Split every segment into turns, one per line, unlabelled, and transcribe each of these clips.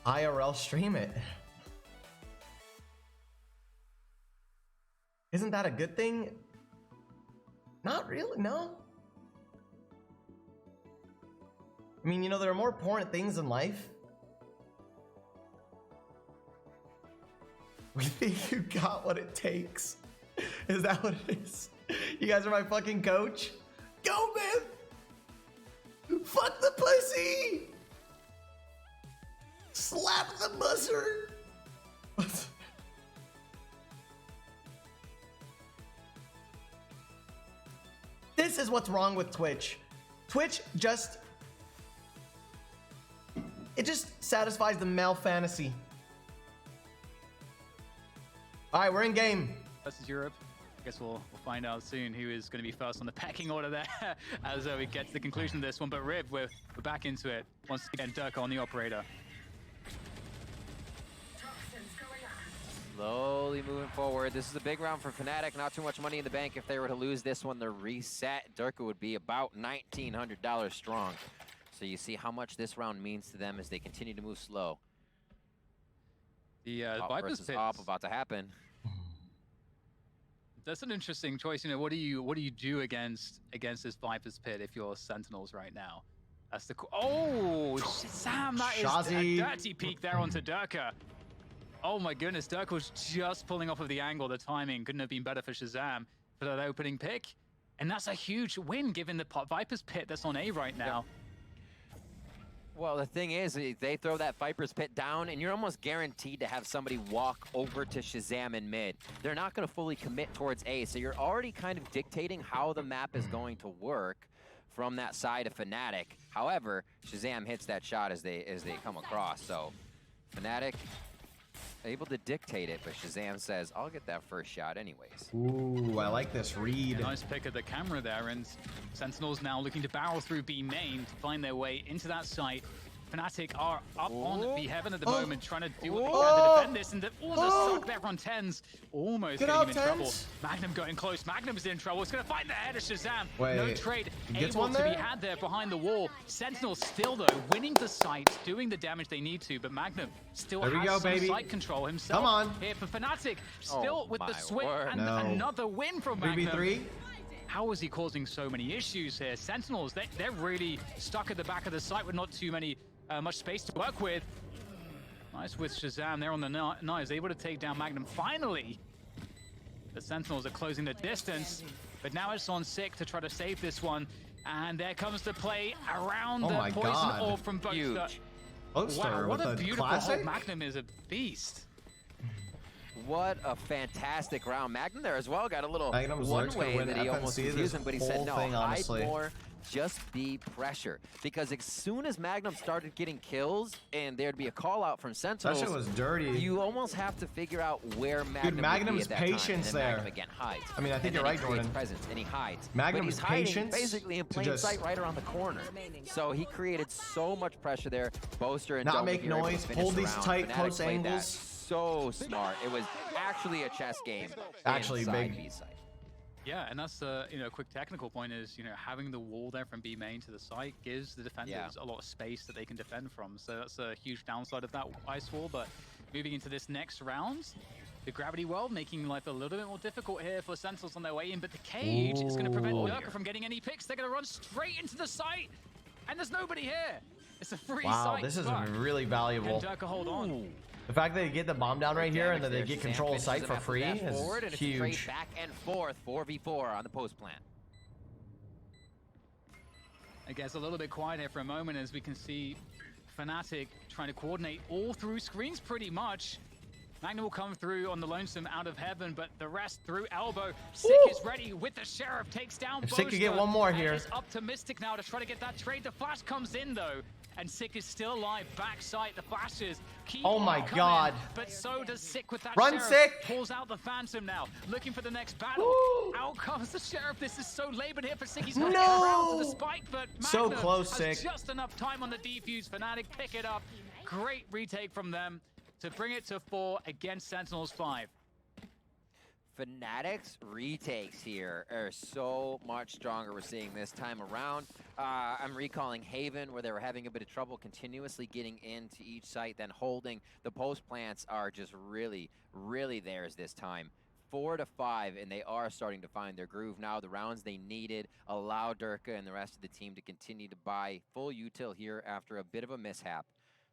IRL stream it. Isn't that a good thing? Not really, no. I mean, you know, there are more important things in life. We think you got what it takes. Is that what it is? You guys are my fucking coach? Go, man! Fuck the pussy! Slap the buzzer! This is what's wrong with Twitch. Twitch just... it just satisfies the male fantasy. Alright, we're in game.
Versus Europe. I guess we'll find out soon who is going to be first on the pecking order there as we get to the conclusion of this one. But Rib, we're back into it. Once again, Dirk on the operator.
Slowly moving forward. This is a big round for FNATIC. Not too much money in the bank. If they were to lose this one, the reset, Durka would be about $1,900 strong. So you see how much this round means to them as they continue to move slow.
The
Viper's
Viper's
up about to happen.
That's an interesting choice. You know, what do you do against this Viper's Pit if you're Sentinels right now? That's the Sam, that is a dirty peek there onto Durka. Oh my goodness, Durka was just pulling off of the angle. The timing couldn't have been better for shahzam for that opening pick. And that's a huge win given the Viper's Pit that's on A right now.
Well, the thing is, they throw that Viper's Pit down, and you're almost guaranteed to have somebody walk over to shahzam in mid. They're not going to fully commit towards A, so you're already kind of dictating how the map is going to work from that side of FNATIC. However, shahzam hits that shot as they come across, so FNATIC able to dictate it, but shahzam says, I'll get that first shot anyways.
Ooh, I like this read.
Nice pick of the camera there, and Sentinels now looking to barrel through B main to find their way into that site. FNATIC are up on B heaven at the moment, trying to do what they can to defend this, and the suck there from TENZ almost getting him in trouble. Magnum going close. Magnum's in trouble. It's going to find the head of shahzam. No trade able to be had there behind the wall. Sentinels still, though, winning the site, doing the damage they need to, but Magnum still has some site control himself.
Come on.
Here for FNATIC, still with the swing and another win from Magnum.
BB3.
How is he causing so many issues here? Sentinels, they're really stuck at the back of the site with not too much space to work with. Nice with shahzam there on the knives, able to take down Magnum. Finally, the Sentinels are closing the distance, but now it's on Sick to try to save this one. And there comes the play around the poison orb from Boaster. Wow, what a beautiful hold. Magnum is a beast.
What a fantastic round. Magnum there as well got a little
one
way that he almost confused him, but he said no, hide
honestly.
More, just be pressure. Because as soon as Magnum started getting kills and there'd be a call out from Sentinels,
that shit was dirty.
You almost have to figure out where Magnum
Magnum's
would be at
patience
that time.
there.
Magnum again hides.
I mean, I think you're right, Jordan.
Presence, and he hides.
Magnum's
but he's
patience
basically in plain sight right around the corner. So he created so much pressure there. Boaster and
not make noise, hold these tight, close angles.
So smart. It was actually a chess game.
Actually big.
B-side.
Yeah, and that's a quick technical point is having the wall there from B main to the site gives the defenders a lot of space that they can defend from. So that's a huge downside of that ice wall. But moving into this next round, the gravity world making life a little bit more difficult here for Sentinels on their way in. But the cage is going to prevent Durka from getting any picks. They're going to run straight into the site, and there's nobody here. It's a free site.
Wow, this is really valuable.
Can Durka hold on?
The fact that they get the bomb down right here and that they get control of site for free is huge.
Back and forth, 4v4 on the post plant.
I guess a little bit quiet here for a moment as we can see FNATIC trying to coordinate all through screens pretty much. Magnum will come through on the lonesome out of heaven, but the rest through elbow. Sick is ready with the sheriff, takes down Boaster.
Sick could get one more here.
Is optimistic now to try to get that trade. The flash comes in though, and Sick is still alive. Backside, the flashes keep
God.
But so does Sick with that
Run,
sheriff.
Sick!
Pulls out the Phantom now, looking for the next battle. Out comes the sheriff. This is so labored here for Sick. He's got to get around to the spike, but Magnum
so close,
has
Sick.
just enough time on the defuse. FNATIC pick it up. Great retake from them to bring it to 4 against Sentinels 5.
FNATIC's retakes here are so much stronger we're seeing this time around. I'm recalling Haven, where they were having a bit of trouble continuously getting into each site, then holding. The post plants are just really, really theirs this time. 4 to 5, and they are starting to find their groove now. The rounds they needed allow Durka and the rest of the team to continue to buy full util here after a bit of a mishap.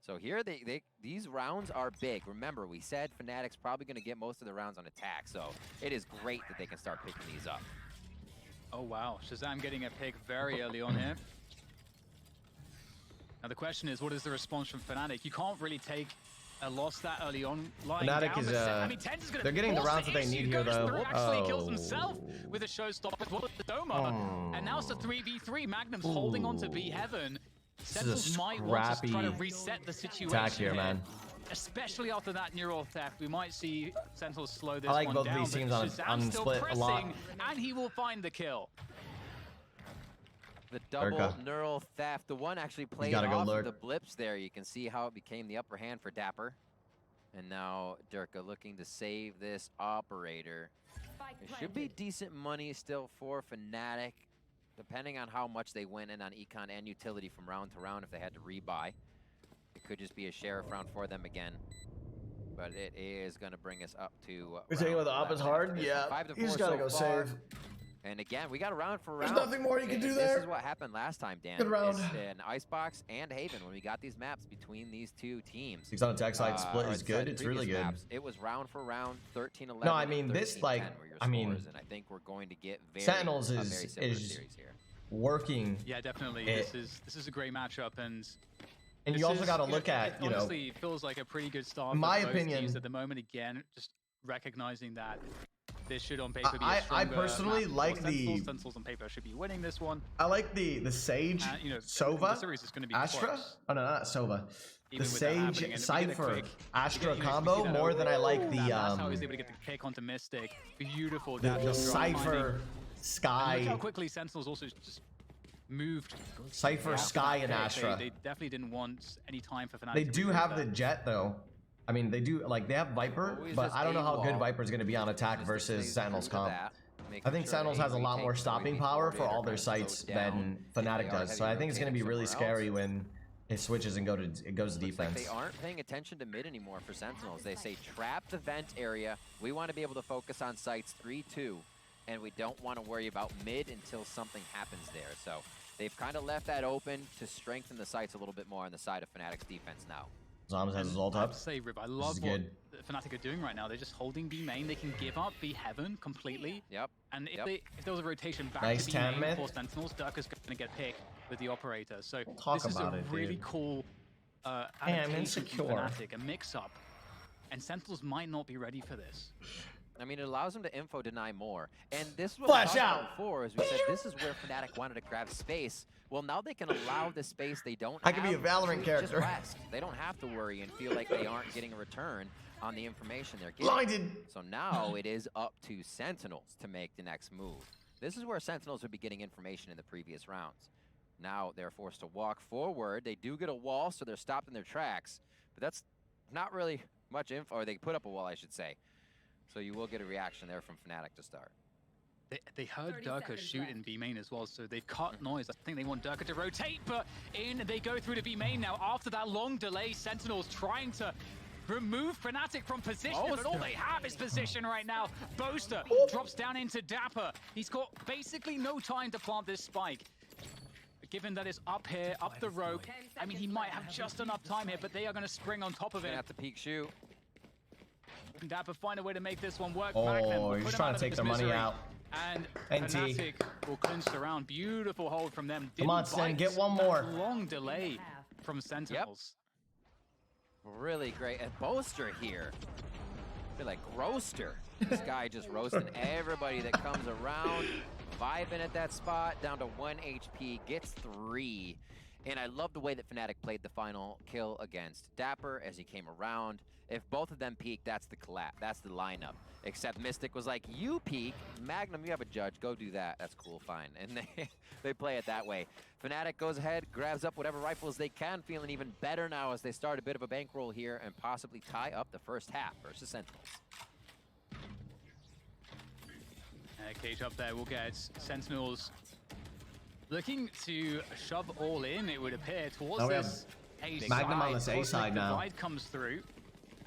So here, these rounds are big. Remember, we said FNATIC's probably going to get most of the rounds on attack, so it is great that they can start picking these up.
Oh, wow. Shahzam getting a pick very early on here. Now, the question is, what is the response from FNATIC? You can't really take a loss that early on.
FNATIC is,
I mean, TENZ is gonna
they're getting the rounds that they need here, though.
Actually kills himself with a showstopper as well as the Doma. And now it's a 3v3. Magnum's holding on to B Heaven.
This is a
might want to try to
scrappy
reset the situation
attack here, man.
Especially after that neural theft, we might see Sentinels slow this
I like
one
both
down.
of these teams on
Shahzam's still
split a lot.
pressing, and he will find the kill.
The double
Durka.
neural theft. The one actually played
gotta go
off
lurk.
of the blips there. You can see how it became the upper hand for dapr. And now Durka looking to save this operator. It should be decent money still for FNATIC, depending on how much they win in on econ and utility from round to round if they had to rebuy. It could just be a sheriff round for them again. But it is going to bring us up to...
You're saying with the op is hard? Yeah,
5 to 4
he's got to
so
go
far.
save.
And again, we got a round for
There's
round.
nothing more you can do
This
there.
is what happened last time, Dan.
Good round.
In Icebox and Haven, when we got these maps between these two teams.
6 on attack side split
or
is good.
the
It's really
previous
good.
maps, it was round for round, 13-11.
No, I mean, this, like, I mean,
and I think we're going to get
Sentinels
a
is-
very similar
is-
series here.
Working.
Yeah, definitely.
It-
This is a great matchup, and
And
this
you also
is-
got to look at, you know,
honestly, it feels like a pretty good start.
in my
for both
opinion-
teams at the moment. Again, just recognizing that this should on paper be a
I
stronger
personally
map
like
for
the-
Sentinels on paper should be winning this one.
I like the Sage,
You know, the
Sova,
series is going to be
Astra.
close.
Oh no, not Sova. The
Even with that happening,
Sage
and we get a
Cypher
quick-
Astra
you know, you
combo
see that
more than I like the
that's how he was able to get the pick onto Mystic. Beautiful. dash up,
Cypher
drop finding. Look
Sky,
how quickly Sentinels also just moved.
Cypher
after
Sky
that
and
pick.
Astra.
They definitely didn't want any time for FNATIC.
They
to
do
regroup
have
that.
the Jet though. I mean, they do like they have Viper,
Always
but
just
I don't know how good
AWOL.
Viper's going to be on attack
Just
versus
stays
Sentinels
true to
comp.
that, making
I think
sure
Sentinels
they
has a lot more
retake
stopping
3v4
power for
data
all their
kind of
sites
slows down.
than
If they
FNATIC
are
does. So I
heavy
think it's going to be
rotating
really
somewhere
scary
else.
when it switches and goes to
Looks like
defense.
they aren't paying attention to mid anymore for Sentinels. They say trap the vent area. We want to be able to focus on sites 3-2, and we don't want to worry about mid until something happens there. So they've kind of left that open to strengthen the sites a little bit more on the side of FNATIC's defense now.
Zombs has his ult
I have
up.
to say, Rib, I
is
love what
good.
FNATIC are doing right now. They're just holding B main. They can give up B heaven completely.
Yep.
And if
Yep.
if there was a rotation back
Nice
to B
tan
main
mid.
for Sentinels, Durka's going to get picked with the operator. So
Talk
this is
about
a
it,
really
dude.
cool
Hey, I'm
adaptation from
insecure.
FNATIC, a mix-up. And Sentinels might not be ready for this.
I mean, it allows them to info deny more. And this is what
Flash
we talked
out.
about before, is we said this is where FNATIC wanted to grab space. Well, now they can allow the space they don't
I could be
have
a Valorant
to
character.
Just rest. They don't have to worry and feel like they aren't getting a return on the information they're getting.
Blinded.
So now it is up to Sentinels to make the next move. This is where Sentinels would be getting information in the previous rounds. Now they're forced to walk forward. They do get a wall, so they're stopped in their tracks. But that's not really much info, or they put up a wall, I should say. So you will get a reaction there from FNATIC to start.
They heard
30
Durka
seconds
shoot
left.
in B main as well, so they've cut noise. I think they want Durka to rotate, but in they go through to B main now. After that long delay, Sentinels trying to remove FNATIC from position, but all they have is position right now. Boaster drops down into dapr. He's got basically no time to plant this spike. Given that it's up here, up the rope, I mean, he might have just enough time here, but they are going to spring on top of
Gonna
it.
have to peek shoot.
dapr find a way to make this one work.
Oh,
Magnum will
he's
put him
trying
out
to
of
take
his
their money
misery.
out.
And
NT.
FNATIC will clinch the round. Beautiful hold from them.
Come on,
Didn't
Sen,
bite
get one
that
more.
long delay from Sentinels.
Really great. And Boaster here. I feel like roaster. This guy just roasting everybody that comes around. Vibing at that spot, down to 1 HP, gets 3. And I love the way that FNATIC played the final kill against dapr as he came around. If both of them peak, that's the collapse. That's the lineup. Except Mystic was like, you peak. Magnum, you have a judge. Go do that. That's cool, fine. And they play it that way. FNATIC goes ahead, grabs up whatever rifles they can, feeling even better now as they start a bit of a bankroll here and possibly tie up the first half versus Sentinels.
Cage up there will get Sentinels looking to shove all in, it would appear, towards
Oh, we have
this A
Magnum on this A
Cosmic
side now.
Divide comes through,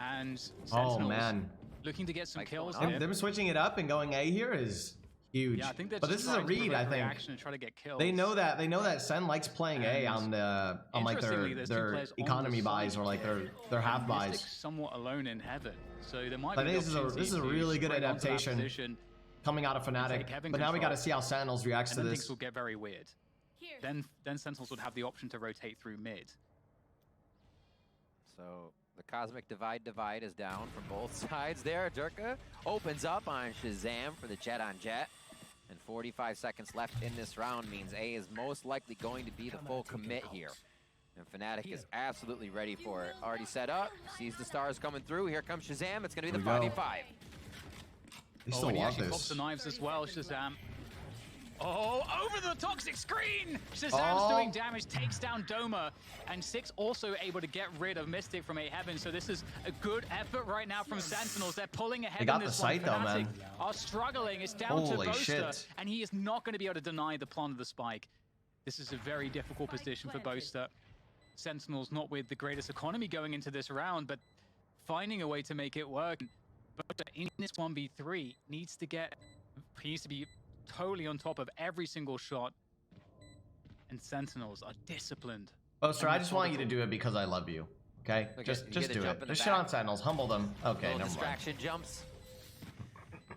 and
Oh
Sentinels
man,
looking to get some kills
going on?
here.
them switching it up and going A here is huge.
Yeah, I think they're
but
just
this is a
trying to
read.
provoke
I think
reaction and try to get kills.
they know that Sen likes playing A
And
on like
interestingly, there's two
their
players on
economy
the
buys
side
or like
here,
their half
and
buys.
Mystic's somewhat alone in heaven, so there might
I
be
think
the
this is a
opportunity
really
to
good
spring onto that
adaptation
position,
coming out of Fnatic.
take heaven
But now we got
control.
to see how Sentinels reacts
and
to
then
this.
things will get very weird. Then Sentinels would have the option to rotate through mid.
So the Cosmic Divide is down from both sides there. Durka opens up on Shahzam for the jet on jet. And 45 seconds left in this round means A is most likely going to be the full commit here. And Fnatic is absolutely ready for it. Already set up, sees the stars coming through. Here comes Shahzam, it's gonna be the 5v5.
They
Oh,
still
and he
want
actually pops
this.
the knives as well, Shahzam. Oh, over the toxic screen! Shahzam's doing damage, takes down Doma, and Six also able to get rid of Mystic from A Heaven, so this is a good effort right now from Sentinels. They're pulling ahead
They got
in
the
this
site
one.
though,
Fnatic
man.
are struggling. It's down
Holy
to Boaster,
shit.
and he is not going to be able to deny the plant of the spike. This is a very difficult position for Boaster. Sentinels not with the greatest economy going into this round, but finding a way to make it work. Boaster in this 1v3 needs to be totally on top of every single shot, and Sentinels are disciplined.
Boaster, I just want you to do it because I love you. Okay,
Okay,
just
you get a
do
jump
it.
in the
Just shit
back.
on Sentinels, humble them. Okay,
Little
never mind.
distraction jumps.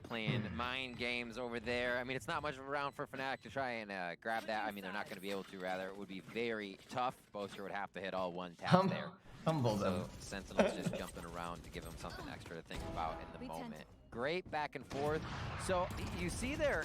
Playing mind games over there. I mean, it's not much of a round for Fnatic to try and grab that. I mean, they're not going to be able to. Rather, it would be very tough. Boaster would have to hit all one tap there.
Humble them.
So Sentinel's just jumping around to give him something extra to think about in the moment. Great back and forth. So you see there,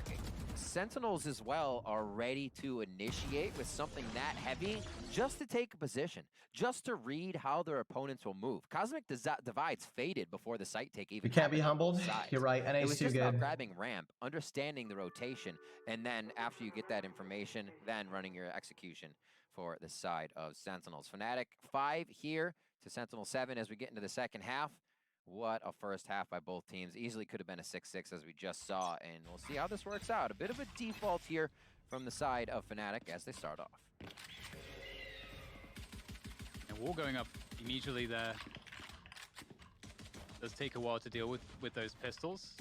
Sentinels as well are ready to initiate with something that heavy just to take a position, just to read how their opponents will move. Cosmic Divide's faded before the site take even
You can't be
happened on
humbled.
both sides.
You're right.
It
NA's
was
too
just about
good.
grabbing ramp, understanding the rotation, and then after you get that information, then running your execution for the side of Sentinels. Fnatic 5 here to Sentinel 7 as we get into the second half. What a first half by both teams. Easily could have been a 6-6 as we just saw, and we'll see how this works out. A bit of a default here from the side of Fnatic as they start off.
And wall going up immediately there. Does take a while to deal with those pistols.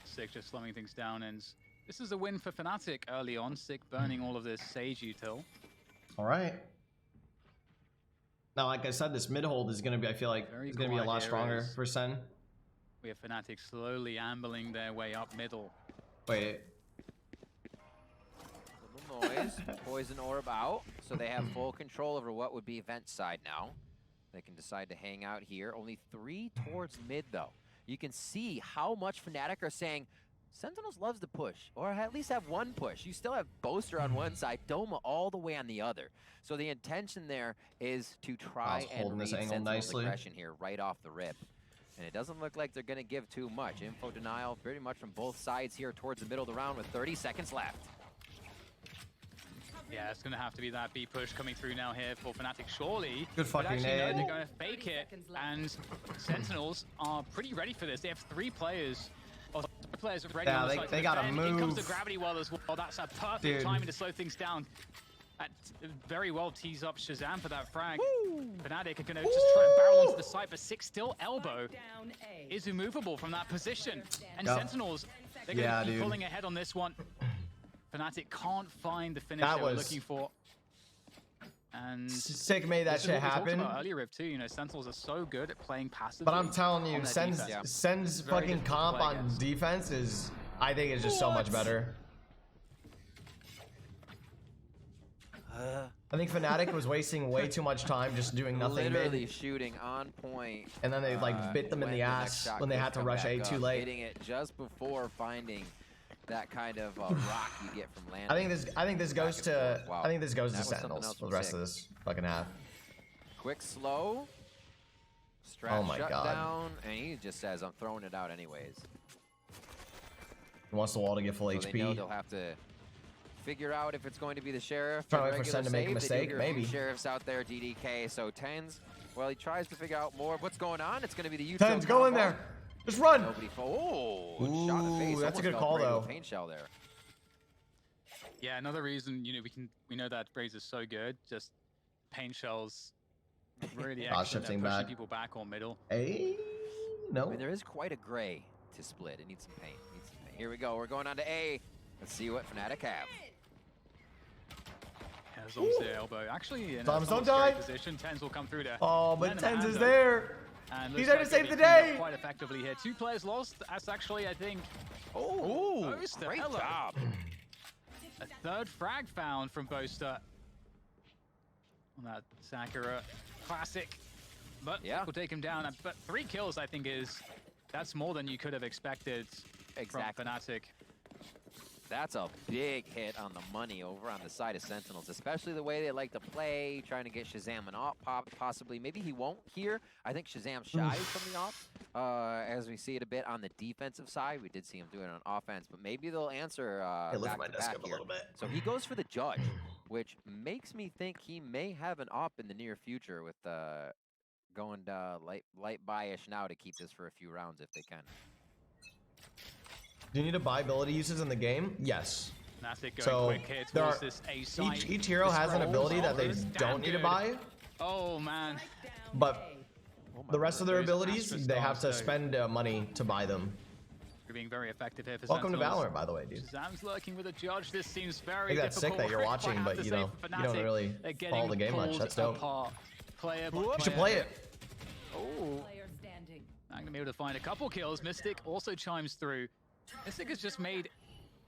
Sick just slowing things down, and this is a win for Fnatic early on. Sick burning all of this Sage util.
All right. Now, like I said, this mid hold is going to be, I feel like,
Very
is going to be a
quiet
lot
areas.
stronger for Sen.
We have Fnatic slowly ambling their way up middle.
Wait.
Little noise, poison orb out, so they have full control over what would be vent side now. They can decide to hang out here. Only 3 towards mid, though. You can see how much Fnatic are saying, Sentinels loves to push, or at least have one push. You still have Boaster on one side, Doma all the way on the other. So the intention there is to try and
holding
read
this angle
Sentinel's
nicely.
aggression here right off the rip. And it doesn't look like they're going to give too much. Info denial pretty much from both sides here towards the middle of the round with 30 seconds left.
Yeah, it's going to have to be that B push coming through now here for Fnatic, surely.
Good
But
fucking
actually, no,
nade.
they're going to fake it, and Sentinels are pretty ready for this. They have 3 players. Players ready
Yeah,
on the
they-
side to
they gotta
defend. In comes the
move.
gravity well as well. That's a perfect
Dude.
timing to slow things down. That very well tees up Shahzam for that frag. Fnatic are going to just try and barrel onto the side, but Six still elbow is immovable from that position. And
Yep.
Sentinels, they're going to
Yeah,
be
dude.
pulling ahead on this one. Fnatic can't find the finish
That
they were
was-
looking for. And
Sick made that
this is
shit
what we talked
happen.
about earlier, Riv, too. You know, Sentinels are so good at playing passively.
But I'm telling you,
on their
Sen's
defense.
Sen's
Very
fucking
difficult to
comp
play
on
against.
defense is, I think, is just so much better. I think Fnatic was wasting way too much time just doing nothing
Literally
mid,
shooting on point.
and then they like bit them in
when
the
next
ass
shot
when they
does
had to
come
rush A
back
too
up,
late.
Hitting it just before finding that kind of rock you get from landing.
I think this goes to
Wow.
I think this goes
That
to
was something
Sentinels
else
for the
from
rest
Sick.
of this fucking half.
Quick slow. Strap
Oh my
shut
God.
down, and he just says, I'm throwing it out anyways.
He wants the wall to get full
So they know
HP.
they'll have to figure out if it's going to be the sheriff.
Trying
or
to wait for
regular
Sen to make a
save. They do
mistake,
hear a few
maybe.
sheriffs out there, DDK. So TENZ, well, he tries to figure out more of what's going on. It's going to be the util
TENZ, go in
combo.
there. Just run.
Nobody fall. Oh, shot in the face.
Ooh, that's a
Almost
good
fell
call
prey to a
though.
paint shell there.
Yeah, another reason, we know that Braze is so good. Just paint shells, really excellent
shifting
at pushing
back.
people back or middle.
A?
I
No.
mean, there is quite a gray to split. It needs some paint. Here we go. We're going on to A. Let's see what FNATIC have.
Yeah, zombs the elbow. Actually, in a
Zombs don't
somewhat scary
die.
position. TENZ will come through to
Oh, but
lend him a
TENZ
hand
is
up.
there.
And
He's
looks
there to
like
save
they'll
the
be cleaned up
day.
quite effectively here. 2 players lost. That's actually, I think,
Oh,
Boaster,
great
hello.
job.
a third frag found from Boaster on that Sakura classic. But
Yeah.
we'll take him down. But 3 kills, I think, that's more than you could have expected
Exactly.
from FNATIC.
That's a big hit on the money over on the side of Sentinels, especially the way they like to play, trying to get Shahzam an op pop, possibly. Maybe he won't here. I think Shahzam shies from the op, as we see it a bit on the defensive side. We did see him do it on offense, but maybe they'll answer
Hey, lift
back
my
to
desk
back
up a
here.
little bit.
So he goes for the judge, which makes me think he may have an op in the near future with going light buy-ish now to keep this for a few rounds if they can.
Do you need to buy ability uses in the game? Yes.
FNATIC going
So
quick here
there
towards
are,
this A side.
each hero
The
has an
scrolls
ability that
are
they
damn
don't need to
good.
buy,
Oh, man.
but
Oh my
the rest of their
There's
abilities,
Astra
they have to
stars, though.
spend money to buy them.
You're being very effective here for
Welcome to
Sentinels.
Valorant, by the way, dude.
Shahzam's lurking with a judge. This seems
I
very
think that's sick
difficult.
that you're watching,
I have
but
to
you
say
know,
for
you don't
FNATIC,
really
they're
follow
getting
the game much.
pulled
That's dope.
apart. Player by
You should
player.
play it.
Oh, I'm gonna be able to find a couple kills. Mystic also chimes through. Mystic has just made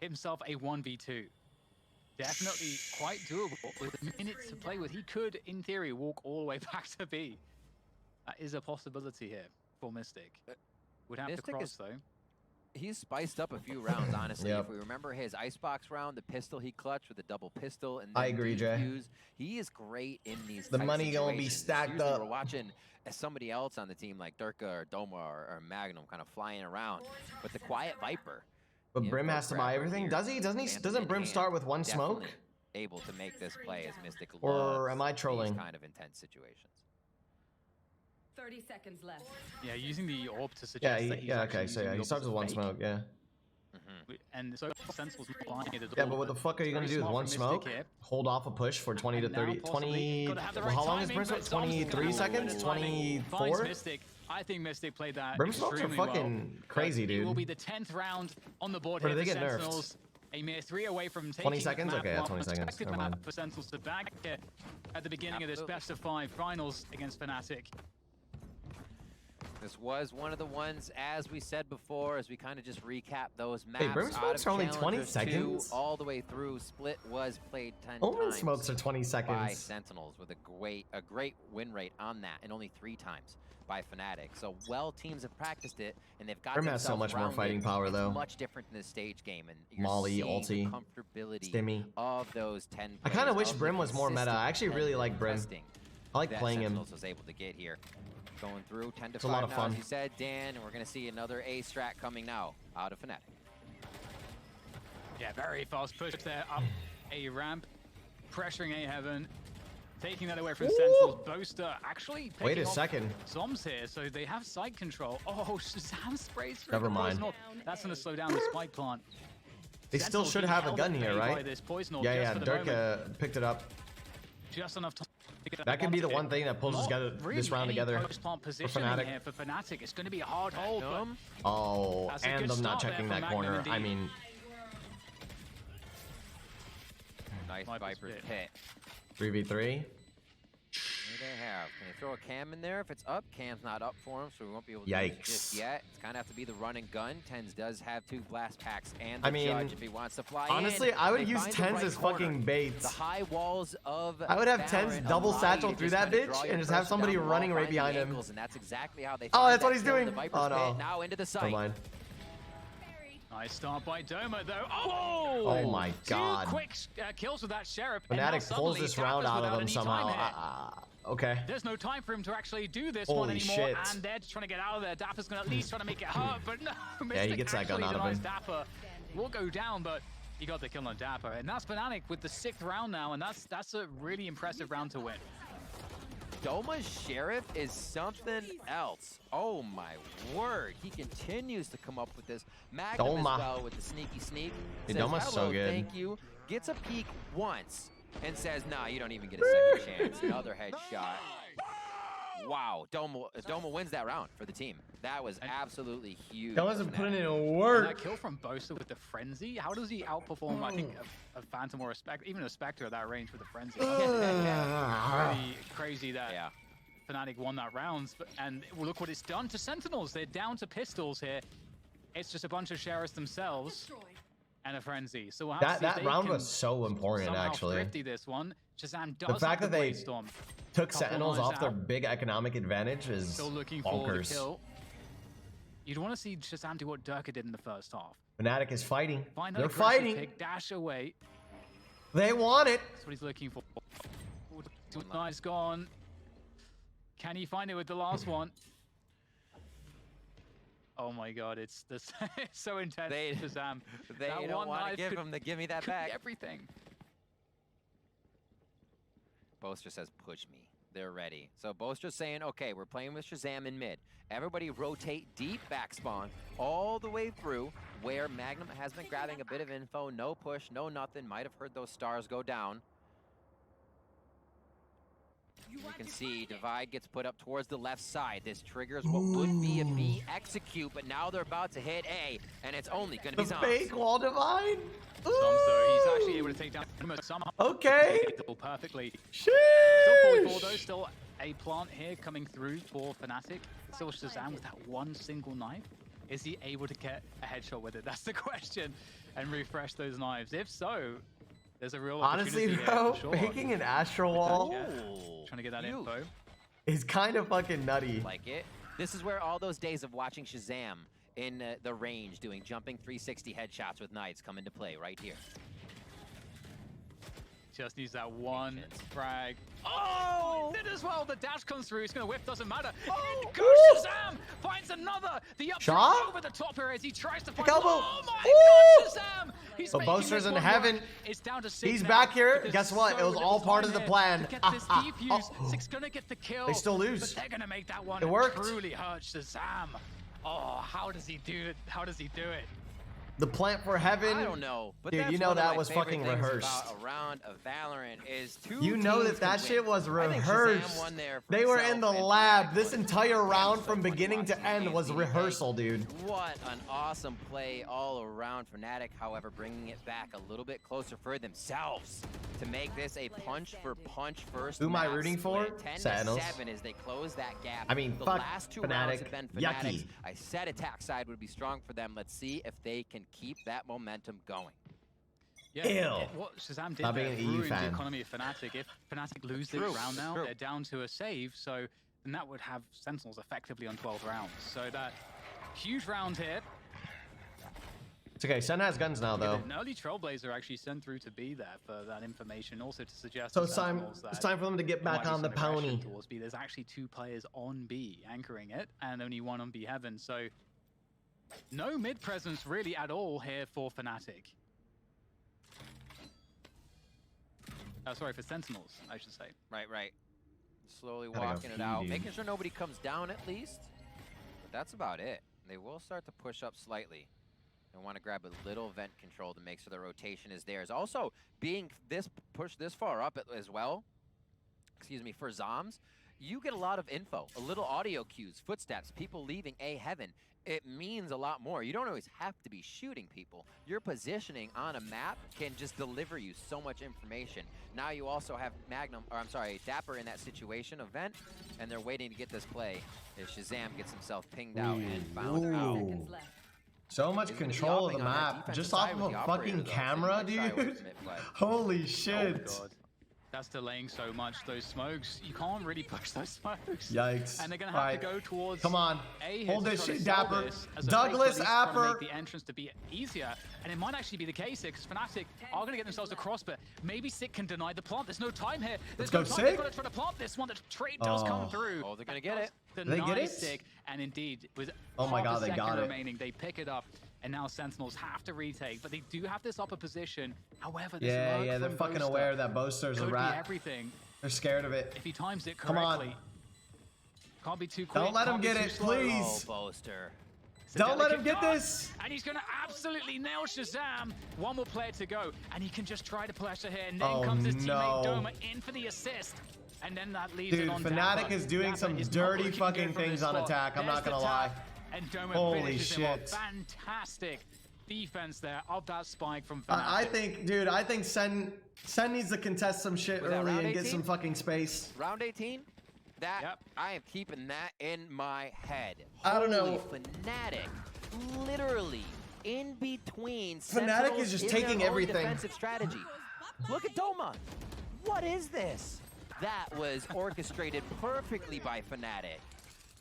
himself a 1v2. Definitely quite doable. With minutes to play with, he could, in theory, walk all the way back to B. That is a possibility here for Mystic. Would have
Mystic
to cross,
is-
though.
He's spiced up a few rounds, honestly.
Yep.
If we remember his icebox round, the pistol he clutched with the double pistol and
I
then
agree, Jay.
defuse, he is great in these
The
tight
money gonna be
situations.
stacked
Usually
up.
We're watching somebody else on the team like Durka or Doma or Magnum kind of flying around, but the Quiet Viper.
But
the
Brim
info
has to buy
grabber
everything.
here,
Does he? Doesn't he?
Phantom
Doesn't
in
Brim
hand,
start with one smoke?
definitely able to make this play as Mystic
Or
loves
am I trolling?
these kind of intense situations.
30 seconds left.
Yeah, using the orb to suggest
Yeah,
that he's
yeah,
actually
okay. So
using
yeah,
the
he
orb
starts
as
with one
fake.
smoke. Yeah.
And so Sentinel's not buying it at
Yeah,
all,
but what the fuck are you gonna
very
do with
smart
one
from
smoke?
Mystic here.
Hold off a push for 20 to
And now
30,
possibly
20.
gotta have the
Well,
right
how long is
timing,
Brim smoke?
but Zombs
23
will
seconds?
win the timing. Finds
24?
Mystic. I think Mystic played that
Brim smokes are
extremely well.
fucking crazy,
But
dude.
It will be the 10th round on the board
Or
here
do they
for
get nerfed?
Sentinels. A mere 3 away from taking
20 seconds?
map
Okay, yeah,
one.
20 seconds.
Expected
Never
map
mind.
for Sentinels to back here at the beginning of this
Absolutely.
best-of-5 finals against FNATIC.
This was one of the ones, as we said before, as we kind of just recap those maps.
Hey, Brim
out
smokes
of
are only 20
Challengers 2
seconds?
all the way through. Split was played 10
Omen
times
smokes are 20
by
seconds.
Sentinels with a great win rate on that, and only 3 times by FNATIC. So teams have practiced it, and they've got
Brim has so
themselves
much more
rounded.
fighting power,
It's
though.
much different than the stage game, and you're
Molly,
seeing
ulti,
the comfortability
Stimmy.
of those 10
I kinda
plays,
wish
of the
Brim was more meta. I
consistent
actually really like Brim.
testing
I like
that
playing him.
Sentinels was able to get here. Going through 10 to
It's a
5
lot of
now,
fun.
as you said, Dan, and we're going to see another A strat coming now out of FNATIC.
Yeah, very fast push there up a ramp, pressuring A Heaven, taking that away from Sentinels. Boaster actually picking
Wait a
off
second.
Zombs here, so they have side control. Oh, Shahzam sprays through.
Never
the
mind.
poison. That's going to slow down the spike plant.
They still
Sentinels
should
being
have a
held
gun
at
here,
bay by
right?
this poison orb
Yeah,
just
yeah.
for the moment.
Durka picked it up.
Just enough time to get
That could be the
advantage.
one thing that pulls
Not
this
really
round
any
together
post-plant
for
positioning
FNATIC.
here for FNATIC. It's going to be a hard hold, but
Oh,
That's a
and
good
I'm not
start there
checking
for
that
Magnum
corner. I
indeed.
mean,
Nice
Viper's
Viper's
pit.
pit.
3v3.
What do they have? Can they throw a cam in there? If it's up, cam's not up for him, so we won't be able to use it
Yikes.
just yet. It's kind of have to be the run and gun. TENZ does have 2 blast packs and the
I mean,
judge if he wants to fly
honestly,
in.
I would
They
use
find the
TENZ
right
as
corner.
fucking bait.
The high walls of
I would have
Valorant
TENZ double
allow
satchel
you to
through
just
that
kinda
bitch
draw your
and just have
pressure
somebody
down the
running
wall,
right
find the
behind him.
angles, and that's exactly how they
Oh,
find
that's what
that
he's
kill in
doing.
the Viper's
Oh, no.
pit. Now into the
Never
site.
mind.
nice start by Doma, though. Oh!
Oh my
2
god.
quick kills with that Sheriff. and now
FNATIC pulls
suddenly
this
Dapper's
round out
without
of him
any
somehow.
time here.
Okay.
There's no time for him to actually do this one
Holy
anymore,
shit.
and they're just trying to get out of there. Dapper's going to at least try to make it hurt, but no,
he
Mystic
gets that gun
actually
out of
denies
him.
Dapper. Will go down, but he got the kill on Dapper, and that's FNATIC with the 6th round now, and that's a really impressive round to win.
Doma's Sheriff is something else. Oh my word. He continues to come up with this. Magnum as
Doma.
well with the sneaky sneak.
Dude,
Says,
Doma's so
hello,
good.
thank you. Gets a peek once and says, nah, you don't even get a second chance. Another headshot. Wow, Doma wins that round for the team. That was absolutely huge.
Doma's been
from
putting
that.
in
And
work.
that kill from Boaster with the Frenzy, how does he outperform, I think, a Phantom or a Spectre, even a Spectre at that range with the Frenzy? Pretty crazy that
Yeah.
Fnatic won that round, and look what it's done to Sentinels. They're down to pistols here. It's just a bunch of Sheriffs themselves and a Frenzy. So we'll have to see if
That
they
round
can
was so important,
somehow
actually.
thrifty this one. Shahzam does
fact
have
that
the
they
Brainstorm.
Took
Couple
Sentinels
knives
off their
out.
big economic advantage is
Still looking for the
bonkers.
kill. You'd want to see Shahzam do what Durka did in the first half.
Fnatic is fighting.
Find
They're
that aggressive
fighting.
pick, dash away.
They want it.
That's what he's looking for. Two knives gone. Can he find it with the last one? Oh my god, it's this it's so intense.
They-
Shahzam.
They
That
don't
one
want to
knife
give
could-
him the give me that
Could be
back.
everything.
Boaster says, push me. They're ready. So Boaster's saying, okay, we're playing with Shahzam in mid. Everybody rotate deep back spawn all the way through where Magnum has been grabbing a bit of info. No push, no nothing. Might have heard those stars go down. You can see Divide gets put up towards the left side. This triggers what would be a B execute, but now they're about to hit A, and it's only going to
The
be Zombs.
fake wall divine.
Zombs, though, he's actually able to take down him somehow.
Okay.
Perfectly.
Sheesh.
Still 44 though, still a plant here coming through for Fnatic. Still Shahzam with that one single knife. Is he able to get a headshot with it? That's the question. And refresh those knives. If so, there's a real
Honestly,
opportunity here
bro,
for sure.
faking an astral wall
Yeah.
Oh,
Trying to get that
huge.
info.
is kind of fucking nutty.
Like it. This is where all those days of watching Shahzam in the range doing jumping 360 headshots with knights come into play right here.
Just needs that one
Patience.
frag. Oh, he did as well. The dash comes through. He's going to whiff. Doesn't matter.
Oh,
In goes
woo.
Shahzam. Finds another. The up
Shaw?
over the top here as he tries to find.
elbow.
Oh my
Woo.
God, Shahzam. He's
So
making
Boaster's
this
in
one
heaven.
work. It's down to 6
He's
now
back here.
because
Guess what?
so
It was
little
all part
time
of the
here
plan.
To get this defuse. Six gonna get the kill.
They still lose.
But they're gonna make that one.
It worked.
Truly hurt Shahzam. Oh, how does he do it? How does he do it?
The plant for heaven.
I don't know, but
Dude,
that's
you know
one of
that
my
was
favorite
fucking
things
rehearsed.
About a round of Valorant is two
You know
teams
that
can
shit
win.
was
I think Shahzam
rehearsed.
won there for
They were
himself
in the
and
lab.
Fnatic
This
won.
entire
That
round
was so
from
fun
beginning
watching
to end
the
was
games.
rehearsal, dude.
What an awesome play all around. Fnatic, however, bringing it back a little bit closer for themselves to make this a punch for punch first.
Who am I
match
rooting for?
split. 10
Sentinels.
to 7 as they close that gap.
I mean,
the
fuck
last two
Fnatic.
rounds have been Fnatic's.
Yucky.
I said attack side would be strong for them. Let's see if they can keep that momentum going.
Yeah,
Ew.
what Shahzam did
Stop
there
being an EU
ruined the
fan.
economy of Fnatic. If Fnatic lose this
True,
round now,
true.
they're down to a save, so then that would have Sentinels effectively on 12 rounds. So that huge round here.
It's okay. Sen has guns now, though.
An early Trailblazer actually sent through to be there for that information, also to suggest
So
to
it's time.
Sentinels
It's
that
time for them to get
there might
back
be
on the
some aggression
pony.
towards B. There's actually 2 players on B anchoring it, and only 1 on B Heaven. So no mid presence really at all here for Fnatic. Sorry, for Sentinels, I should say.
Right. Slowly
Gotta go
walking it
pee,
out,
dude.
making sure nobody comes down at least. But that's about it. They will start to push up slightly. They want to grab a little vent control to make sure the rotation is theirs. Also, being pushed this far up as well, excuse me, for Zombs, you get a lot of info, a little audio cues, footsteps, people leaving A Heaven. It means a lot more. You don't always have to be shooting people. Your positioning on a map can just deliver you so much information. Now you also have dapr in that situation, event, and they're waiting to get this play as Shahzam gets himself pinged out and found out.
Seconds left.
So much
He's gonna be
control of the
upping on that
map
defensive
just
side
off of
with
a
the operator,
fucking
though, so you
camera,
might try with
dude.
some mid-play.
Holy shit.
Oh god. That's delaying so much. Those smokes, you can't really push those smokes.
Yikes.
And they're going to have
Alright.
to go towards
Come on.
A here
Hold
to
this
try to
shit,
sell
Dapper.
this as a
Douglas
fake, but at least trying to
Apper.
make the entrance to be easier. And it might actually be the case here, because Fnatic are going to get themselves across, but maybe Sick can deny the plant. There's no time here. There's
Let's
no
go,
time. They've
Sick.
got to try to plant this one. The trade does come
Oh.
through.
Oh, they're gonna get it.
Did they get
Deny
it?
Sick, and indeed, with
Oh my
half
God,
a
they
second
got it.
remaining, they pick it up. And now Sentinels have to retake, but they do have this upper position. However, this
Yeah,
lurk
they're
from
fucking
Boaster
aware that Boaster's a
could be
rat.
everything.
They're scared of it.
If he times it
Come on.
correctly. Can't be too quick.
Don't let him
can't be
get
too
it,
slow.
please.
Oh, Boaster.
It's a
Don't let him
delicate
get
dot,
this.
And he's going to absolutely nail Shahzam. One more player to go. And he can just try to pressure here. And then
Oh,
comes his
no.
teammate Doma in for the assist. And then that leaves
Dude,
it on
FNATIC
dapr.
is doing
dapr
some
is not
dirty
looking
fucking
good from
things
this
on
spot.
attack, I'm
There's
not gonna
the
lie.
tap, And Doma
Holy
finishes him off.
shit.
Fantastic defense there of that spike from FNATIC.
I think, dude, I think Sen needs to contest some shit
Was that
early
round
and get
18?
some fucking space.
Round 18? That,
Yep.
I am keeping that in my head.
I don't know.
Holy FNATIC. Literally in between.
FNATIC is just
Sentinels in
taking
their own
everything.
Defensive strategy. Look at Doma. What is this? That was orchestrated perfectly by FNATIC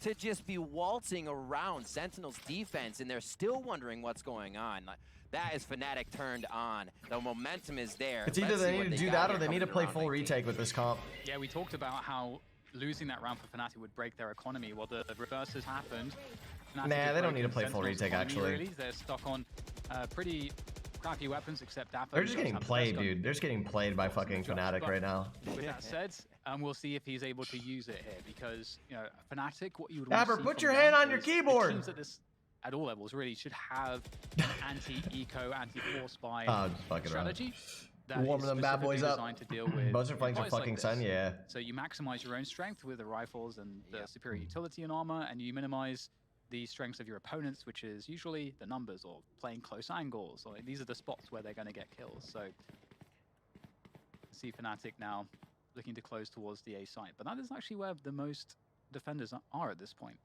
to just be waltzing around Sentinel's defense, and they're still wondering what's going on. Like, that is FNATIC turned on. The momentum is there.
It's either
Let's see
they
what
need to do
got
that
here
or they
coming
need to
to
play
round
full
19.
retake with this comp.
Yeah, we talked about how losing that round for FNATIC would break their economy. Well, the reverse has happened. FNATIC
Nah,
have
they don't need to
broken
play full
Sentinel's
retake,
economy,
actually.
Really. They're stuck on pretty crappy weapons, except dapr.
They're
who
just
does
getting
have the
played,
best gun.
dude. They're just getting played by fucking FNATIC right now.
With that said, we'll see if he's able to use it here, because you know, FNATIC, what you would want to
Dapr,
see
put
from
your
them
hand on your
is the
keyboard.
teams at all levels really should have an anti-eco, anti-force buy
Oh, just fucking around.
strategy. That
Warming
is
them bad boys
specifically
up.
designed to deal with
Buzzer flanks are
fights like
fucking
this.
Sen, yeah.
So you maximize your own strength with the rifles and the
Yep.
superior utility and armor, and you minimize the strengths of your opponents, which is usually the numbers or playing close angles. Or these are the spots where they're going to get kills. So see FNATIC now looking to close towards the A site, but that is actually where the most defenders are at this point.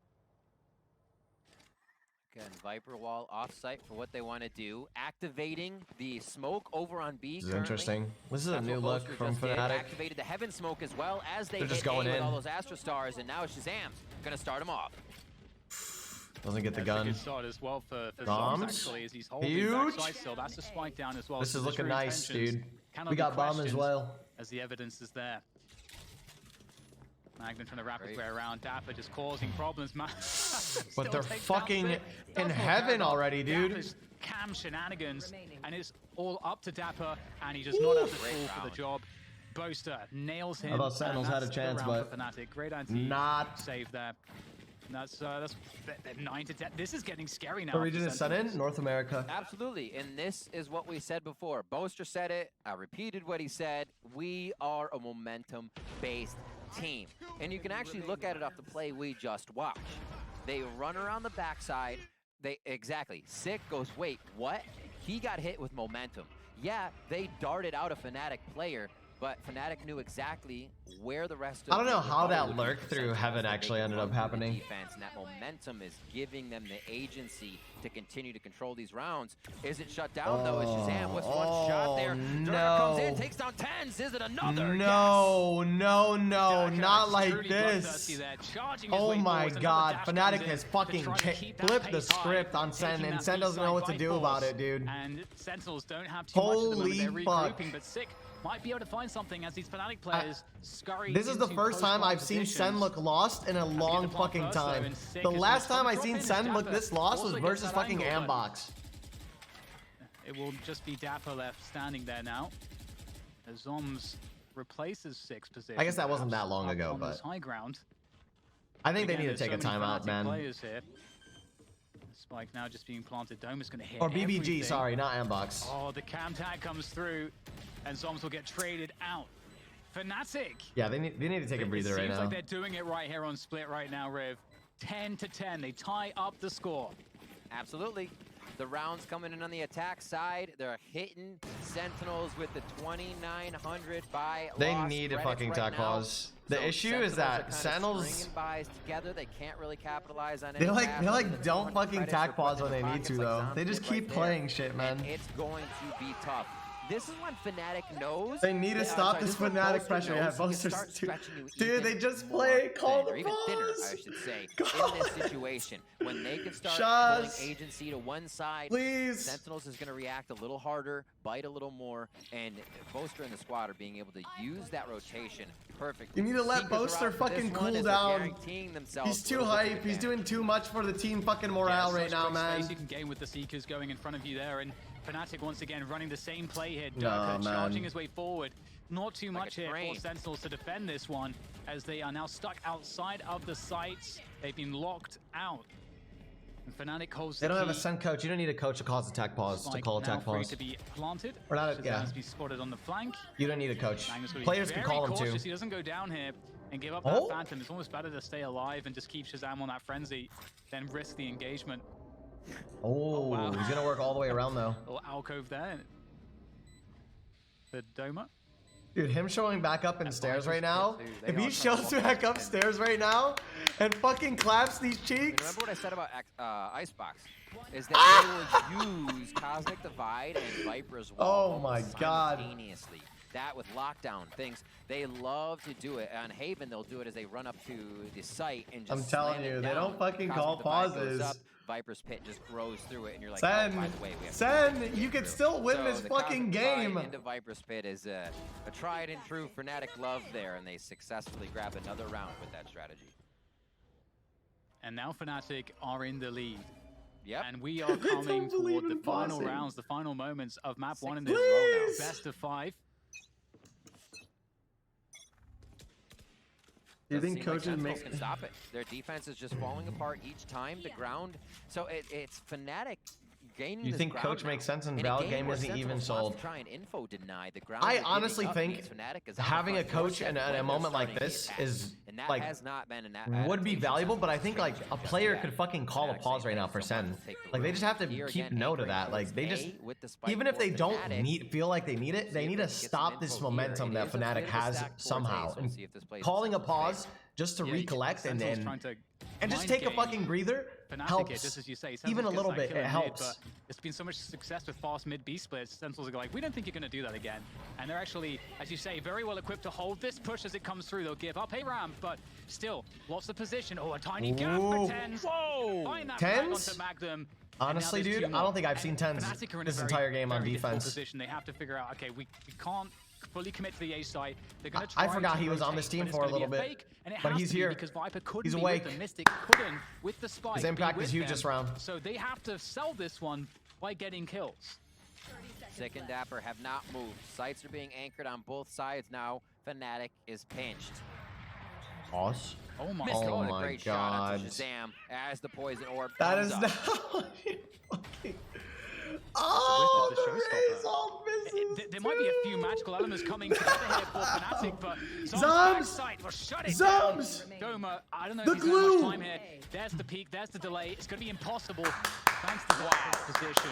Again, Viper wall off-site for what they want to do. Activating the smoke over on B.
This is
currently.
interesting. This is a
That's
new
what
look
Boaster
from
just did.
FNATIC.
Activated the heaven smoke as well as they
They're
hit
just going
A with
in.
all those Astra Stars, and now Shahzam's gonna start him off.
Doesn't get the
That's a
gun.
good start as well for
Bombs.
Zombs, actually, as he's holding
Huge.
backside still. That's a spike down as well.
This
so
is
the
looking
true
nice,
intentions
dude.
cannot
We
be
got bomb as
questioned,
well.
as the evidence is there. Magnum trying to wrap his
Great.
way around. dapr just causing problems, man.
But
Still
they're
takes down
fucking
Spit.
in
Does not
heaven
care about
already, dude.
dapr's cam shenanigans, and it's all up to dapr, and he does not have the
Great
tool for the
round.
job. Boaster nails him.
I thought Sentinels
and
had a
that's the
chance,
round
but
for FNATIC. Great
not.
save there. That's 9 to 10. This is getting scary now.
The
for
region is set in
Sentinels.
North America.
Absolutely, and this is what we said before. Boaster said it, I repeated what he said. We are a momentum-based team. And you can actually look at it off the play we just watched. They run around the backside. Exactly. Sick goes, wait, what? He got hit with momentum. Yeah, they darted out a FNATIC player, but FNATIC knew exactly where the rest of
I don't know
the
how that
would be
lurk
for
through
Sentinels
heaven
that they
actually
can
ended
run
up
through the
happening.
Defense, and that momentum is giving them the agency to continue to control these rounds. Is it shut down though? Is Shahzam? What's one shot there? Durga comes in,
no.
takes down TENZ. Is it another?
No, no, no,
Dapr
not
is
like
truly
this.
bloodthirsty there, charging his
Oh
way
my
forwards. Another
god,
dash
FNATIC
comes in
has
to
fucking
try to keep that
flipped the
pace high,
script on Sen,
taking
and
that
Sen
B
doesn't know what
side
to
by
do about
force.
it, dude.
And Sentinels don't have too much at the moment.
Holy
They're
fuck.
regrouping, but Sick might be able to find something as these FNATIC players scurry
This is the
into
first time
post-bomb
I've seen
positions.
Sen look lost in a long
the block
fucking
first, though,
time.
and Sick
The
is
last
gonna
time I
drop
seen
in as
Sen look
dapr
this lost
also
was
gets
versus
that
fucking
angle, but
Ambox.
It will just be dapr left standing there now. As Zombs replaces Sick's position.
I guess that wasn't
perhaps
that long
up
ago,
on
but
this high ground.
I think they
Again,
need to
there's
take a
so many
timeout,
FNATIC
man.
Players here. Spike now just being planted. Dome is going to hit
Or BBG,
everything.
sorry, not Ambox.
Oh, the cam tag comes through, and Zombs will get traded out. FNATIC.
Yeah, they need to take a breather
It
right
seems
now.
like they're doing it right here on Split right now, Riv. 10 to 10. They tie up the score.
Absolutely. The rounds coming in on the attack side. They're hitting Sentinels with the 2900 by
They
lost
need a
credits
fucking
right
tac
now.
pause. The
So
issue
Sentinels
is that
are kinda
Sentinels,
stringing buys together. They can't really capitalize on
they
any
like
pass
they
other
like
than
don't
20
fucking
credits
tac
or
pause
putting
when
in
they
their
need to
pockets like
though.
Zombs
They just
did right
keep
there.
playing shit, man.
And it's going to be tough. This is when FNATIC knows.
They need to stop this
is when
FNATIC
Boaster
pressure.
knows
Yeah,
he can
Boaster's
start
too.
stretching you
Dude,
even
they just
more
play. Call
thin,
the
or even thinner,
pause.
I should say,
God.
in this situation. When they can start
Shaz.
pulling agency to one side,
Please.
Sentinels is going to react a little harder, bite a little more, and Boaster and the squad are being able to use that rotation perfectly.
You need to let
Seekers are
Boaster
out for this
fucking
one
cool
as they're
down.
guaranteeing themselves
He's too
little bits of
hype. He's
advantage.
doing too much for the team fucking morale right
such
now,
quick
man.
space you can gain with the Seekers going in front of you there, and FNATIC once again running the same play here.
No,
Durka
man.
charging his way forward. not too
Like
much
a
here
train.
for Sentinels to defend this one, as they are now stuck outside of the sites. They've been locked out. And FNATIC holds
They
the
don't have a
key.
SEN coach. You don't need a coach to cause attack pause, to
Spike
call
now
attack
free
pause.
to be planted.
Or not, yeah.
Shazam's be spotted on the flank.
You don't need a coach.
Magnus will be
Players can
very
call him too.
cautious. He doesn't go down here and give up
Oh.
that Phantom. It's almost better to stay alive and just keep Shazam on that frenzy than risk the engagement.
Oh,
wow.
he's gonna work all the way around though.
Little alcove there. The Doma.
Dude, him showing back up in stairs right now.
too. They
If
all
he
try to
shows
walk
back
back in.
upstairs right now and fucking claps these
And
cheeks.
remember what I said about Icebox? Is that they will use Cosmic Divide and Viper's Wall
Oh my God.
simultaneously. That with lockdown things, they love to do it. On Haven, they'll do it as they run up to the site and just
I'm telling
slam it
you, they
down.
don't fucking
Cosmic
call
Divide goes
pauses.
up, Viper's Pit just grows through it, and you're like, oh, by
Sen,
the way, we have to
Sen, you
get
could
through.
still win
So
this
the
fucking
Cosmic Divide
game.
into Viper's Pit is a tried and true FNATIC love there, and they successfully grab another round with that strategy.
And now FNATIC are in the lead.
Yep.
And we are coming
don't believe
toward the
in
final
pausing.
rounds, the final moments of map 1 in
Six
this
in a row now.
Please.
best of 5.
Do you
Doesn't
think
seem like
coaches
Sentinels
make?
can stop it? Their defense is just falling apart each time. The ground, so it's FNATIC gaining.
You
this
think
ground
coach
now.
makes sense in
a
Valid
game
game
where
isn't even
Sentinels wants to
sold?
try and info deny the ground.
I
they're giving
honestly
up
think
means FNATIC is on the
having a
front
coach
doorstep
in a
when they're
moment like
starting the
this
attack.
is
And that
like
has not been an
would be
adaptation
valuable,
since
but I think like a
Christmas.
player
Yeah.
could fucking call a
FNATIC
pause
saying
right now
they
for
still want
Sen.
to take the
Like they
room.
just have to
Here
keep
again,
note of
A
that. Like
goes
they
A
just
with the spike
even if
for
they don't
FNATIC.
feel like they need it, they
See
need
if
to
we can get
stop
some
this
info
momentum
here.
that
It is a bit
FNATIC
of a
has
stack towards
somehow.
A, so we'll
And
see if this plays
calling a
itself in
pause
favor.
just to
Yeah,
recollect
Sentinels trying to
and just
mind
take a
game
fucking breather
FNATIC
helps.
here, just as you say.
Even a
Sentinels
little
gets that
bit,
kill
it
in
helps.
Mid, but there's been so much success with fast mid B splits. Sentinels are like, we don't think you're going to do that again. And they're actually, as you say, very well equipped to hold this push as it comes through. They'll give up a ramp, but still, lots of position. Oh, a tiny gap
Ooh.
for TENZ. Whoa! Find that
TENZ?
frag onto Magnum. And
Honestly,
now there's
dude,
two
I
more.
don't think I've seen
And
TENZ
FNATIC are in a
this
very,
entire game on
very difficult
defense.
Position. They have to figure out, okay, we can't fully commit to the A site. They're going to try
I forgot
to
he was on
rotate,
this team
but it's
for a
gonna be
little bit.
fake, and it
But
has
he's
to be
here.
because Viper couldn't
He's
be
awake.
with them. Mystic couldn't with the spike.
His
be
impact
with
is huge
them.
this round.
So they have to sell this one by getting kills.
Sick and dapr have not moved. Sights are being anchored on both sides now. FNATIC is pinched.
Pause.
Oh my
Missed it.
Oh
What a
my
great shot onto
God.
Shazam as the poison orb
That
comes
is
up.
not fucking.
the
Oh,
showstopper.
the raise all misses.
There might be a few magical elements coming together here for FNATIC, but
Zombs!
backside will shut it
Zombs!
down. Doma, I don't know
The
if he's got much
glue!
time here. There's the peak, there's the delay. It's going to be impossible thanks to that position.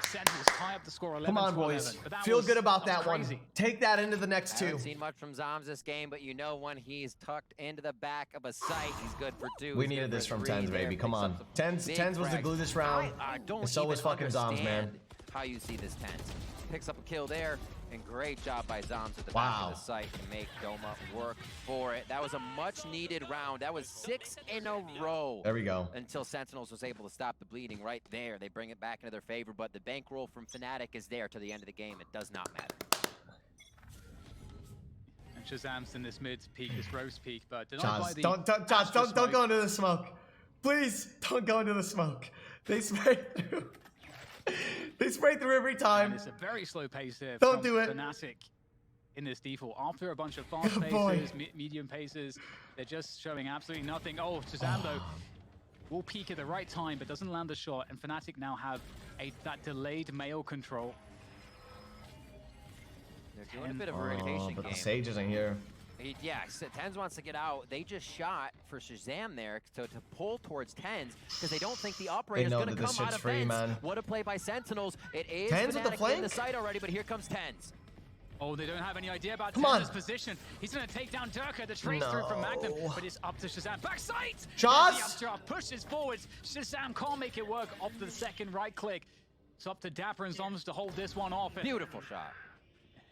Sentinels tie up the score 11
Come on,
to
boys.
11. But that
Feel
was-
good about
was
that one.
crazy.
Take that into the next
Haven't
two.
seen much from Zombs this game, but you know when he's tucked into the back of a site, he's good for 2.
We
He's
needed
good for
this from
3
TENZ,
there,
baby. Come
picks
on.
up some
TENZ
big
TENZ was the
frags.
glue this round.
I don't
And so was
even
fucking Zombs, man.
understand how you see this TENZ. Picks up a kill there, and great job by Zombs at the back
Wow.
of the site to make Doma work for it. That was a much-needed round. That was 6 in a row.
There we go.
Until Sentinels was able to stop the bleeding right there. They bring it back into their favor, but the bankroll from FNATIC is there to the end of the game. It does not matter.
And Shazam's in this mid peak, this roast peak, but denied by
Josh,
the
don't
Astra smoke.
go into the smoke. Please don't go into the smoke. They spray through. They spray through every
And
time.
it's a very slow pace here
Don't
from
do it.
FNATIC in this default. After a bunch of fast
Good boy.
paces, medium paces, they're just showing absolutely nothing. Oh, Shazam though will peak at the right time, but doesn't land the shot. And FNATIC now have that delayed mail control.
They're doing a bit of a rotation
Oh, but
game.
the Sage isn't here.
Yeah, TENZ wants to get out. They just shot for Shazam there to pull towards TENZ because they don't think the operator's
know
going to
that this
come out
shit's
of
free,
vents.
man.
What a play by Sentinels. It is
TENZ with the
FNATIC in
flank?
the site already, but here comes TENZ.
Oh, they don't have any idea about
Come on.
TENZ's position. He's going to take down Durka, the trace through from Magnum,
No.
but it's up to Shazam. Backside!
Joss!
There's the updraft pushes forwards. Shazam can't make it work off the second right click. It's up to dapr and Zombs to hold this one off.
Beautiful shot.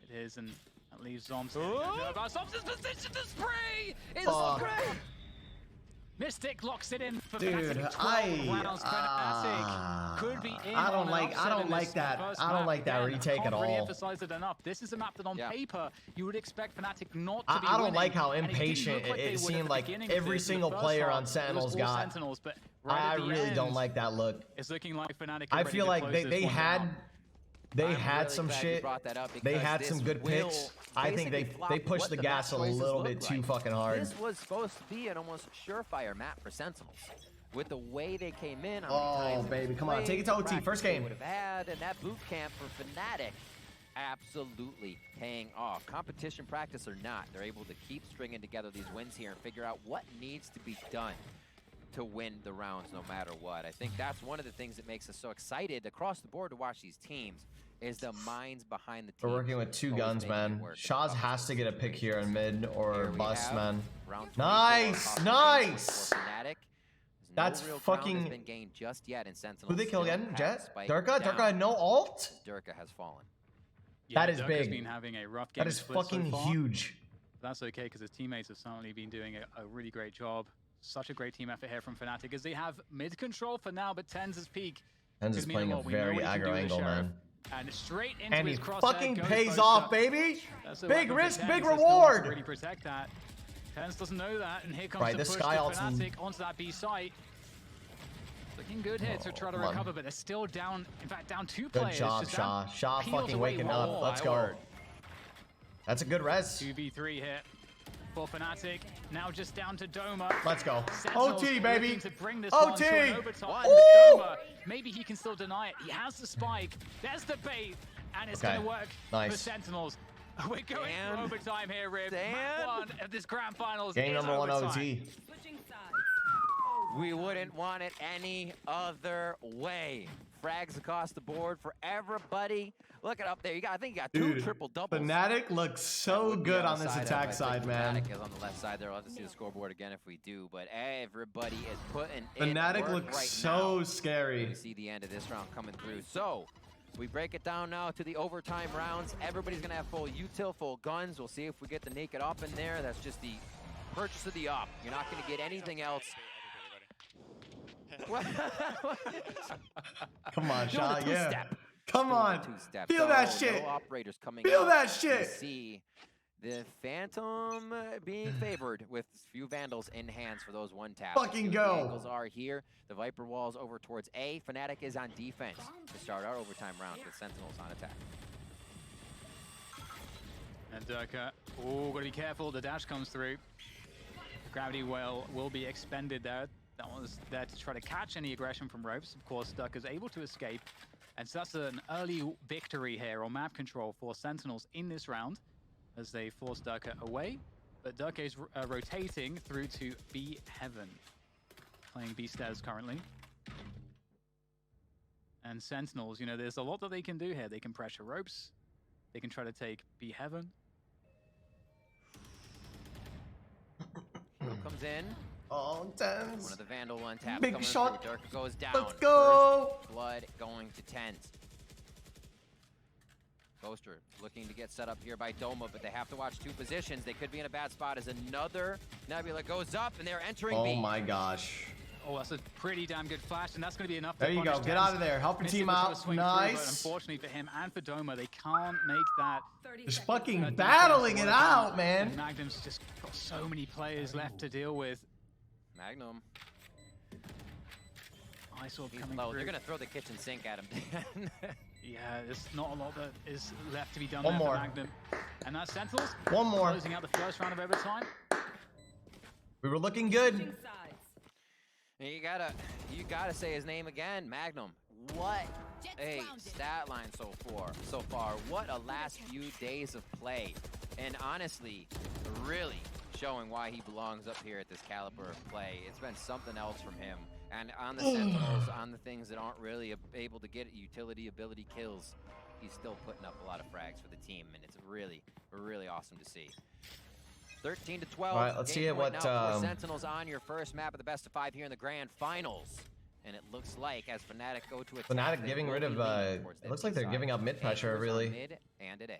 It is, and that leaves Zombs.
Oh.
Zombs' position to spray! It's
Oh.
spray! Mystic locks it in for
Dude,
FNATIC. 12 rounds. FNATIC could be in
I don't
on an
like- I
upset
don't
in
like
this
that.
first
I don't
map.
like that
Again,
retake
can't
at
really
all.
emphasize it enough. This is a map that on
Yeah.
paper you would expect FNATIC not to be
I don't
winning,
like how
and it didn't
impatient
look like
it
they would at
seemed
the
like
beginning of
every
this. In the
single
first
player
half,
on
it
Sentinels
was all
got.
Sentinels, but right
I
at the
really don't
end,
like that look.
It's looking like FNATIC.
I
are ready
feel
to
like
close
they
this one
had
down.
They
I'm
had
really
some
glad you
shit.
brought that up
They
because
had
this
some good
will
picks. I think
basically flop
they pushed
what
the gas a
map choices
little
look
bit too
like.
fucking hard.
This was supposed to be an almost surefire map for Sentinels. With the way they came in, how
Oh,
many times
baby,
they
come on,
played,
take it to
the
OT,
practice
first
they
game.
would have had, and that boot camp for FNATIC absolutely paying off. Competition practice or not, they're able to keep stringing together these wins here and figure out what needs to be done to win the rounds no matter what. I think that's one of the things that makes us so excited across the board to watch these teams is the minds behind the team.
We're working with two guns, man. Shaz has to get a pick here in mid or bust, man. Nice, nice. That's fucking.
Been gained just yet in Sentinels.
Who they kill again? Jet?
Spike
Durka?
down.
Durka had no ult?
Durka has fallen.
Yeah,
That is
Durka's
big.
been having a rough game
That is
split so
fucking
far.
huge.
That's okay because his teammates have certainly been doing a really great job. Such a great team effort here from FNATIC as they have mid control for now, but TENZ peak.
TENZ is playing a very aggro angle, man.
And straight into
And he
his crosshair
fucking
goes
pays
post
off,
up.
baby.
That's a
Big
weapon for
risk,
TENZ.
big
There's no one to
reward.
really protect that. TENZ doesn't know that, and here comes
Right,
the
this
push
Sky
to
ult's
FNATIC onto that B site. Looking good here to try to
come on.
recover, but they're still down. In fact, down two
Good
players.
job,
Shazam
Shah. Shah
peels
fucking
away
waking
one
up.
more.
Let's
My
go.
word.
That's a good res.
2v3 here for FNATIC. Now just down to Doma.
Let's go.
Sentinels
OT, baby.
looking to bring this
OT.
one to an overtime.
Woo.
But Doma, maybe he can still deny it. He has the spike. There's the bait, and it's
Okay.
going to work
Nice.
for Sentinels. We're going
Dan.
to overtime here, Rib.
Dan.
Map 1 of this grand finals
Game
is
number 1
overtime.
OT.
Switching sides.
We wouldn't want it any other way. Frags across the board for everybody. Look it up there. I think you got two
Dude,
triple doubles.
FNATIC looks so
Would be
good
the
on this
side of,
attack
I
side,
think
man.
FNATIC is on the left side there. I'll have to see the scoreboard again if we do, but everybody is putting
FNATIC
in work
looks
right
so
now.
scary.
We see the end of this round coming through. So we break it down now to the overtime rounds. Everybody's gonna have full util, full guns. We'll see if we get the naked op in there. That's just the purchase of the op. You're not gonna get anything else.
Come on,
Doing
Shah,
the
yeah.
two-step.
Come
Doing the
on.
two-step.
Feel that
So,
shit.
No operators coming
Feel
out.
that
We
shit.
see the Phantom being favored with few Vandals in hands for those one taps.
Fucking
The
go.
angles are here. The Viper wall's over towards A. FNATIC is on defense to start our overtime round with Sentinels on attack.
And Durka, oh, gotta be careful. The dash comes through. Gravity well will be expended there. That was there to try to catch any aggression from ropes. Of course, Durka's able to escape. And so that's an early victory here on map control for Sentinels in this round as they force Durka away. But Durka is rotating through to B Heaven, playing B stairs currently. And Sentinels, you know, there's a lot that they can do here. They can pressure ropes. They can try to take B Heaven.
Hero comes in.
Oh,
One
TENZ.
of the Vandal one taps
Big
coming
shot.
through. Durka goes down.
Let's go.
First blood going to TENZ. Ghoster looking to get set up here by Doma, but they have to watch two positions. They could be in a bad spot as another Nebula goes up and they're entering B.
Oh my gosh.
Oh, that's a pretty damn good flash, and that's going to be enough.
There
to
you go.
punish
Get
TENZ.
out of there. Help your
Missing
team
was gonna
out.
swing through, but
Nice.
unfortunately for him and for Doma, they can't make that.
30
Just
seconds.
fucking
defense
battling it
work
out,
And
man.
Magnum's just got so many players left to deal with.
Magnum,
ISORB
he's
coming
low.
through.
They're gonna throw the kitchen sink at him.
Yeah, there's not a lot that is left to be done
One
there
more.
for Magnum. And that's Sentinels
One more.
closing out the first round of overtime.
We were looking good.
Switching sides.
And you gotta say his name again, Magnum. What a stat line so far. What a last few days of play. And honestly, really showing why he belongs up here at this caliber of play. It's been something else from him. And on the Sentinels, on the things that aren't really able to get utility ability kills, he's still putting up a lot of frags for the team, and it's really, really awesome to see. 13 to 12.
All right, let's see
Game
what,
point now for Sentinels on your first map of the best of 5 here in the grand finals. And it looks like as FNATIC go to attack,
FNATIC
they
giving
will
rid
be
of,
leaning towards
it
that
looks like
B
they're giving
side.
up mid
A
pressure,
was on
really.
Mid and at A.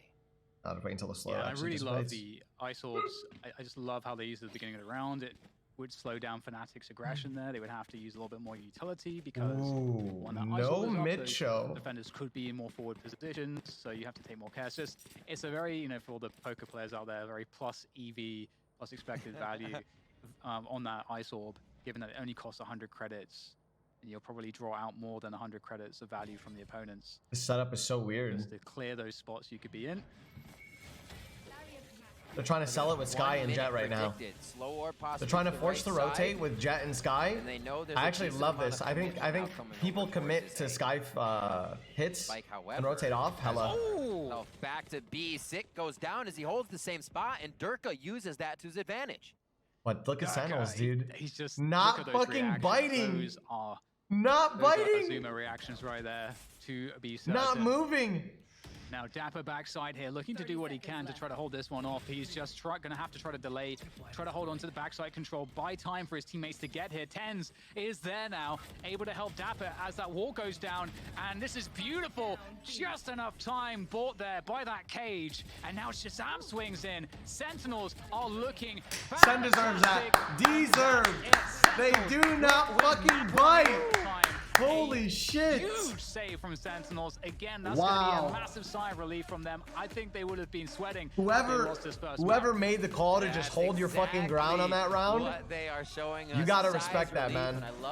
Not wait until the slow
Yeah, I
actually
really love
dissipates.
the ISORBs. I just love how they used it at the beginning of the round. It would slow down FNATIC's aggression there. They would have to use a little bit more utility because
Ooh,
when that
no
ISORB is up,
mid
those
show.
defenders could be in more forward positions, so you have to take more care. It's a very, you know, for all the poker players out there, very plus EV, plus expected value on that ISORB, given that it only costs 100 credits. and you'll probably draw out more than 100 credits of value from the opponents.
This setup is so weird.
Just to clear those spots you could be in.
They're trying to sell it with Sky and Jet right now.
Slow or
They're trying to
the
force the
right
rotate
side,
with Jet and Sky.
and they know there's
I
a
actually
decent
love
amount
this.
of
I think
commitment now coming
people
over
commit
towards
to
A.
Sky hits
Spike, however,
and rotate off. Hella.
Oh, back to B. Sick goes down as he holds the same spot, and Durka uses that to his advantage.
But look at Sentinels, dude.
He's just
Not
look at those
fucking
reactions.
biting.
Those are
Not biting.
Azuma reactions right there to be certain.
Not moving.
Now dapr backside here, looking to do what he can to try to hold this one off. He's just gonna have to try to delay, try to hold on to the backside control, buy time for his teammates to get here. TENZ is there now, able to help dapr as that wall goes down, and this is beautiful. Just enough time bought there by that cage, and now shahzam swings in. Sentinels are looking
Sen deserves that. Deserved. They do not fucking bite. Holy shit.
Huge save from Sentinels. Again, that's
Wow.
going to be a massive sigh of relief from them. I think they would have been sweating if they
Whoever
lost this first
whoever
map.
made the call to just
That's
hold your fucking ground on that round,
what they are showing
you
us.
gotta
Size
respect that,
relief,
man.
and I love